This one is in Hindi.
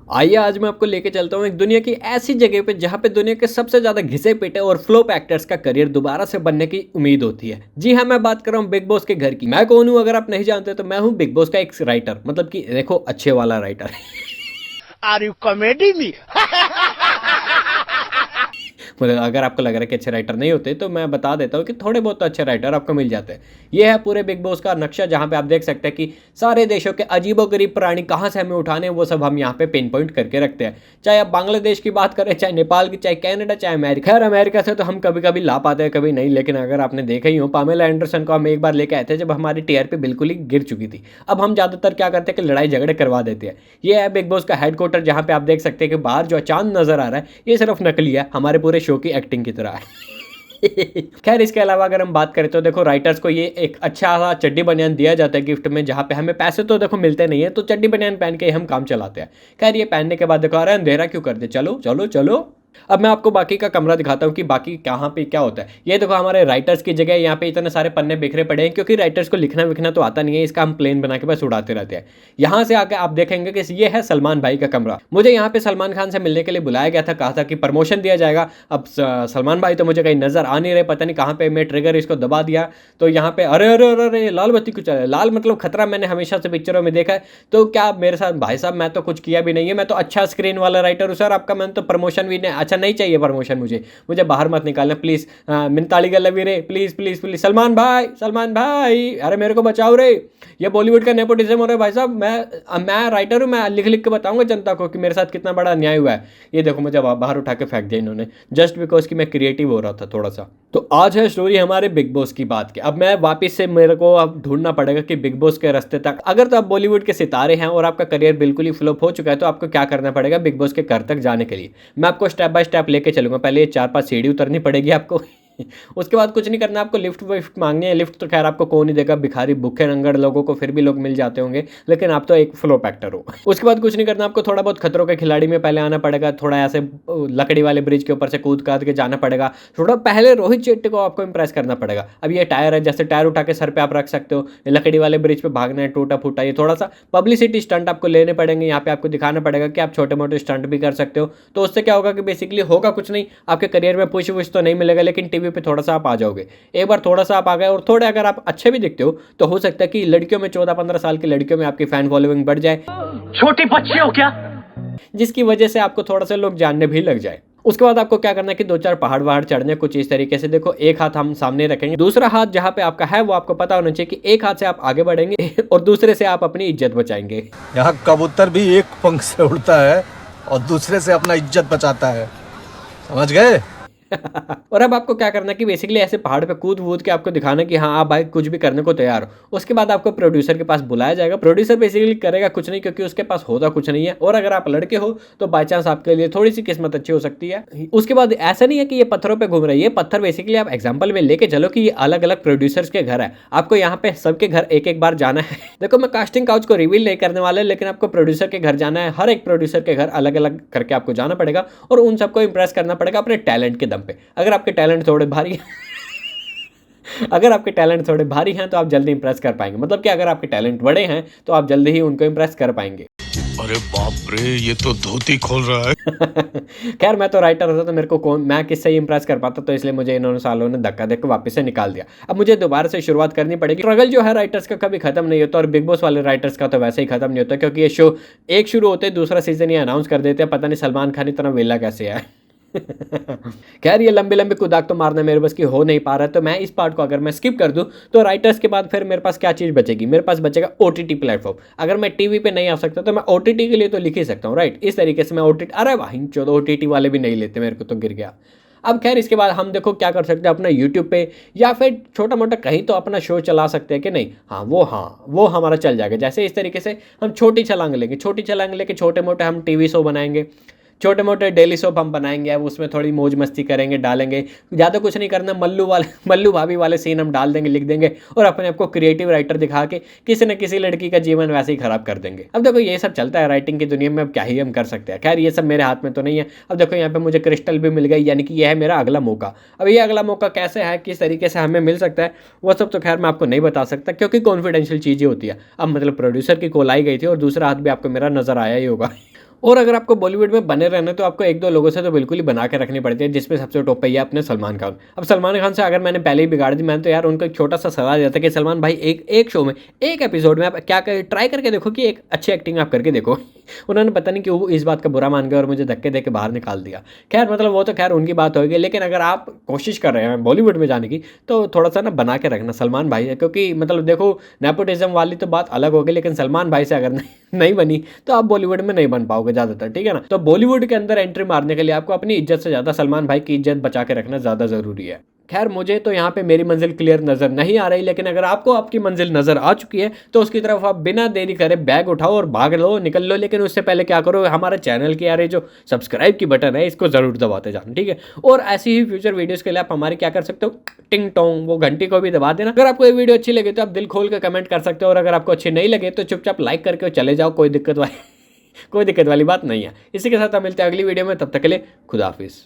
आइए आज मैं आपको लेके चलता हूँ एक दुनिया की ऐसी जगह पे जहाँ पे दुनिया के सबसे ज़्यादा घिसे पिटे और फ्लॉप एक्टर्स का करियर दोबारा से बनने की उम्मीद होती है। जी हाँ, मैं बात कर रहा हूँ बिग बॉस के घर की। मैं कौन हूँ अगर आप नहीं जानते तो मैं हूँ बिग बॉस का एक राइटर, मतलब कि देखो अच्छे वाला writer. Are you comedy me? मतलब अगर आपको लग रहा है कि अच्छे राइटर नहीं होते तो मैं बता देता हूँ कि थोड़े बहुत तो अच्छे राइटर आपको मिल जाते हैं। ये है पूरे बिग बॉस का नक्शा, जहाँ पे आप देख सकते हैं कि सारे देशों के अजीबोगरीब प्राणी कहाँ से हमें उठाने वो सब हम यहाँ पे पिन पॉइंट करके रखते हैं। चाहे आप बांग्लादेश की बात करें, चाहे नेपाल की, चाहे कनाडा, चाहे अमेरिका। खैर अमेरिका से तो हम कभी कभी ला पाते हैं, कभी नहीं। लेकिन अगर आपने देखा ही हो, पामेला एंडरसन को हम एक बार लेके आए थे जब हमारी टीआरपी बिल्कुल ही गिर चुकी थी। अब हम ज़्यादातर क्या करते हैं कि लड़ाई झगड़े करवा देते हैं। ये है बिग बॉस का हेडक्वार्टर, जहाँ पे आप देख सकते हैं कि बाहर जो चांद नजर आ रहा है ये सिर्फ नकली है, हमारे पूरे शो की एक्टिंग की तरह है। खैर इसके अलावा अगर हम बात करें तो देखो राइटर्स को ये एक अच्छा सा चड्डी बनियान दिया जाता है गिफ्ट में, जहाँ पे हमें पैसे तो देखो मिलते नहीं है, तो चड्डी बनियान पहन के ही हम काम चलाते हैं। खैर ये पहनने के बाद देखो, अरे अंधेरा क्यों कर दे, चलो चलो चलो। अब मैं आपको बाकी का कमरा दिखाता हूँ कि बाकी कहाँ पे क्या होता है। ये देखो हमारे राइटर्स की जगह, यहाँ पे इतने सारे पन्ने बिखरे पड़े हैं क्योंकि राइटर्स को लिखना विखना तो आता नहीं है, इसका हम प्लेन बना के बस उड़ाते रहते हैं। यहाँ से आके आप देखेंगे कि ये है सलमान भाई का कमरा। मुझे यहाँ पे सलमान खान से मिलने के लिए बुलाया गया था, कहा था कि प्रमोशन दिया जाएगा। अब सलमान भाई तो मुझे कहीं नजर आ नहीं रहे, पता नहीं कहाँ पे मैं ट्रिगर इसको दबा दिया तो यहाँ पे अरे अरे अरे अरे लाल बत्ती कुछ है। लाल मतलब खतरा, मैंने हमेशा से पिक्चरों में देखा है। तो क्या मेरे साथ भाई साहब, मैं तो कुछ किया भी नहीं है, मैं तो अच्छा स्क्रीन वाला राइटर हूँ सर आपका। मैंने तो प्रमोशन भी नहीं, अच्छा नहीं चाहिए प्रमोशन मुझे, मुझे बाहर मत निकालना प्लीज। मिनताली गल्ला वीरे, प्लीज प्लीज प्लीज। सलमान भाई, सलमान भाई, अरे मेरे को बचाओ रे, ये बॉलीवुड का नेपोटिज्म हो रहा है भाई साहब। मैं राइटर हूँ, मैं लिख लिख के बताऊंगा जनता को कि मेरे साथ कितना बड़ा अन्याय हुआ है। ये देखो मुझे बाहर उठा के फेंक दिया इन्होंने, जस्ट बिकॉज कि मैं क्रिएटिव हो रहा था थोड़ा सा। तो आज है स्टोरी हमारे बिग बॉस की बात की। अब मैं वापस से, मेरे को अब ढूंढना पड़ेगा कि बिग बॉस के रास्ते तक, अगर तो आप बॉलीवुड के सितारे हैं और आपका करियर बिल्कुल ही फ्लॉप हो चुका है तो आपको क्या करना पड़ेगा बिग बॉस के घर तक जाने के लिए। मैं आपको स्टेप बाय स्टेप लेके चलूंगा। पहले 4-5 सीढ़ी उतरनी पड़ेगी आपको। उसके बाद कुछ नहीं करना आपको, लिफ्ट विफ्ट मांगनी है। लिफ्ट तो खैर आपको कौन ही देगा, भिखारी भूखे नंगड़ लोगों को फिर भी लोग मिल जाते होंगे, लेकिन आप तो एक फ्लोप एक्टर हो। उसके बाद कुछ नहीं करना आपको, थोड़ा बहुत खतरों के खिलाड़ी में पहले आना पड़ेगा। थोड़ा ऐसे लकड़ी वाले ब्रिज के ऊपर से कूद काद के जाना पड़ेगा। थोड़ा पहले रोहित शेट्टी को आपको इंप्रेस करना पड़ेगा। अब ये टायर है, जैसे टायर उठा के सर पे आप रख सकते हो, लकड़ी वाले ब्रिज पे भागना है टूटा फूटा। ये थोड़ा सा पब्लिसिटी स्टंट आपको लेने पड़ेंगे, यहाँ पे आपको दिखाना पड़ेगा कि आप छोटे मोटे स्टंट भी कर सकते हो। तो उससे क्या होगा कि बेसिकली होगा कुछ नहीं, आपके करियर में पुश वुश तो नहीं मिलेगा, लेकिन टीवी पे थोड़ा सा आप आ जाओगे। एक बार थोड़ा सा आप आ गए और थोड़े अगर आप अच्छे भी दिखते हो तो हो सकता है कि लड़कियों में, 14-15 साल की लड़कियों में आपकी फैन फॉलोइंग बढ़ जाए। छोटी बच्ची हो क्या? जिसकी वजह से आपको थोड़ा सा लोग जानने भी लग जाए। उसके बाद आपको क्या करना है कि 2-4 पहाड़ वहाड़ चढ़ने, कुछ इस तरीके से। देखो एक हाथ हम सामने रखेंगे, दूसरा हाथ जहां पे आपका है वो आपको पता होना चाहिए कि एक हाथ से आप आगे बढ़ेंगे और दूसरे से आप अपनी इज्जत बचाएंगे। यहाँ कबूतर भी एक पंख से उड़ता है और दूसरे से अपना इज्जत बचाता है, समझ गए? और अब आपको क्या करना है कि बेसिकली ऐसे पहाड़ पे कूद वूद के आपको दिखाना कि हाँ आप भाई कुछ भी करने को तैयार हो। उसके बाद आपको प्रोड्यूसर के पास बुलाया जाएगा। प्रोड्यूसर बेसिकली करेगा कुछ नहीं, क्योंकि उसके पास होता कुछ नहीं है। और अगर आप लड़के हो तो बाई चांस आपके लिए थोड़ी सी किस्मत अच्छी हो सकती है। उसके बाद ऐसा नहीं है कि ये पत्थरों पर घूम रही है, पत्थर बेसिकली आप एग्जाम्पल में लेके चलो कि ये अलग अलग प्रोड्यूसर्स के घर है। आपको यहाँ पे सबके घर एक एक बार जाना है। देखो मैं कास्टिंग काउच को रिवील नहीं करने वाला, लेकिन आपको प्रोड्यूसर के घर जाना है। हर एक प्रोड्यूसर के घर अलग अलग करके आपको जाना पड़ेगा और उन सबको इंप्रेस करना पड़ेगा अपने टैलेंट के दम पे। अगर आपके टैलेंट थोड़े भारी हैं अगर आपके टैलेंट थोड़े भारी हैं तो आप जल्दी इंप्रेस कर पाएंगे। मतलब कि अगर आपके टैलेंट बड़े हैं तो आप जल्दी ही उनको इंप्रेस कर पाएंगे। अरे बाप रे, ये तो धोती खोल रहा है। खैर मैं तो राइटर होता तो मेरे को कौन, मैं किससे ही इंप्रेस कर पाता, तो इसलिए मुझे इन्होंने सालों ने धक्का देकर वापस से निकाल दिया। अब मुझे दोबारा से शुरुआत करनी पड़ेगी। स्ट्रगल जो है राइटर्स का कभी खत्म नहीं होता, और बिग बॉस वाले राइटर्स का तो वैसे ही खत्म नहीं होता, क्योंकि ये शो एक शुरू होते दूसरा सीजन ये अनाउंस कर देते हैं। पता नहीं सलमान खान इतना वेला कैसे है। खैर ये लंबे लंबे कुदाक तो मारना मेरे बस की हो नहीं पा रहा है, तो मैं इस पार्ट को अगर मैं स्किप कर दूं तो राइटर्स के बाद फिर मेरे पास क्या चीज़ बचेगी? मेरे पास बचेगा ओटीटी प्लेटफॉर्म। अगर मैं टीवी पे नहीं आ सकता तो मैं ओटीटी के लिए तो लिख ही सकता हूँ, राइट? इस तरीके से मैं ओटीटी, अरे भाई 14 ओटीटी वाले भी नहीं लेते, मेरे को तो गिर गया। अब खैर इसके बाद हम देखो क्या कर सकते हैं अपना यूट्यूब पे या फिर छोटा मोटा कहीं तो अपना शो चला सकते हैं कि नहीं? हाँ वो हमारा चल जाएगा। जैसे इस तरीके से हम छोटी छलांग लेंगे, छोटी छलांग लेके छोटे मोटे हम टीवी शो बनाएंगे, छोटे मोटे डेली सोप हम बनाएंगे। अब उसमें थोड़ी मौज मस्ती करेंगे, डालेंगे, ज़्यादा कुछ नहीं करना। मल्लू भाभी वाले सीन हम डाल देंगे, लिख देंगे और अपने आप को क्रिएटिव राइटर दिखा के किसी न किसी लड़की का जीवन वैसे ही खराब कर देंगे। अब देखो ये सब चलता है राइटिंग की दुनिया में, अब क्या ही हम कर सकते हैं। खैर ये सब मेरे हाथ में तो नहीं है। अब देखो यहाँ पे मुझे क्रिस्टल भी मिल गई, यानी कि यह है मेरा अगला मौका। अब ये अगला मौका कैसे है, किस तरीके से हमें मिल सकता है, वो सब तो खैर मैं आपको नहीं बता सकता, क्योंकि कॉन्फिडेंशियल चीज़ें होती है। अब मतलब प्रोड्यूसर की कॉल आई गई थी और दूसरा हाथ भी आपको मेरा नजर आया ही होगा। और अगर आपको बॉलीवुड में बने रहना तो आपको एक दो लोगों से तो बिल्कुल ही बना के रखनी पड़ती है, जिसमें सबसे टॉप पे है अपने सलमान खान। अब सलमान खान से अगर मैंने पहले ही बिगाड़ दी, मैंने तो यार उनको एक छोटा सा सलाह दिया था कि सलमान भाई एक शो में, एक एपिसोड में आप क्या कर ट्राई करके देखो कि एक अच्छी एक्टिंग आप करके देखो। उन्होंने पता नहीं क्यों इस बात का बुरा मान गया और मुझे धक्के दे के बाहर निकाल दिया। खैर मतलब वो तो खैर उनकी बात होगी, लेकिन अगर आप कोशिश कर रहे हैं बॉलीवुड में जाने की तो थोड़ा सा ना बना के रखना सलमान भाई है, क्योंकि मतलब देखो नेपोटिज्म वाली तो बात अलग होगी, लेकिन सलमान भाई से अगर नहीं बनी तो आप बॉलीवुड में नहीं बन पाओगे ज़्यादातर, ठीक है ना। तो बॉलीवुड के अंदर एंट्री मारने के लिए आपको अपनी इज्जत से ज़्यादा सलमान भाई की इज्जत बचा के रखना ज़्यादा ज़रूरी है। खैर मुझे तो यहाँ पे मेरी मंजिल क्लियर नज़र नहीं आ रही, लेकिन अगर आपको आपकी मंजिल नज़र आ चुकी है तो उसकी तरफ आप बिना देरी करे बैग उठाओ और भाग लो, निकल लो। लेकिन उससे पहले क्या करो, हमारे चैनल की यार जो सब्सक्राइब की बटन है इसको ज़रूर दबाते जाना, ठीक है। और ऐसी ही फ्यूचर वीडियोज़ के लिए आप हमारी क्या कर सकते हो, टिंग टोंग वो घंटी को भी दबा देना। अगर आपको ये वीडियो अच्छी लगे तो आप दिल खोल कर कमेंट कर सकते हो, और अगर आपको अच्छी नहीं लगे तो चुपचाप लाइक करके चले जाओ, कोई दिक्कत वाली बात नहीं है। इसी के साथ हम मिलते हैं अगली वीडियो में, तब तक के लिए खुदा हाफिज़।